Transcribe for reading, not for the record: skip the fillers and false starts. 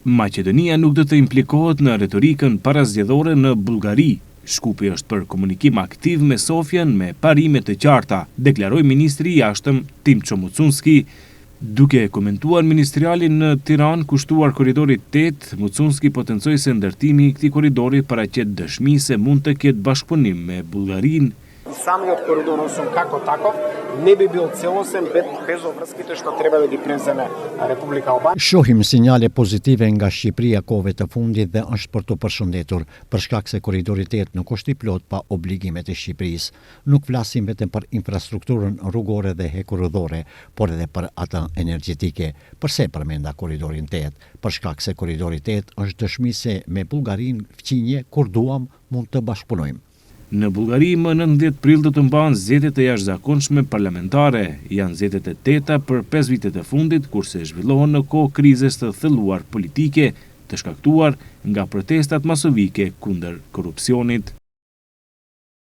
Maqedonia nuk do të implikohet në retorikën parazgjedhore në Bullgari. Shkupi është për komunikim aktiv me Sofjen me parime të qarta, deklaroi ministri i jashtëm Timço Mucunski. Duke komentuar ministrialin në Tiranë kushtuar korridorit 8, Mucunski potencoi se ndërtimi i këtij korridori paraqet dëshmi se mund të ketë bashkëpunim me Bullgarinë. Самиот коридор 8 како таков не би бил целосен без обврските што треба да ги преземе Republika Albania. Shohim sinjale pozitive nga Shqipëria kohëve të fundit dhe është për të përshëndetur, për shkak se korridori 8 nuk është i plot pa obligimet e Shqipërisë. Nuk flasim vetëm për infrastrukturën rrugore dhe hekurrëdhore, por edhe për atë energjetike. Përse përmenda korridorin 8? Për shkak se korridori 8 është dëshmi se me Bullgarinë fqinje kur duam mund të bashkëpunojmë. Në Bullgari më 19 prill do të mbahen zgjedhjet e jashtëzakonshme parlamentare. Janë zgjedhjet e 8 për 5 vitet e fundit, kurse zhvillohen në kohë krizes të thelluar politike, të shkaktuar nga protestat masovike kundër korrupsionit.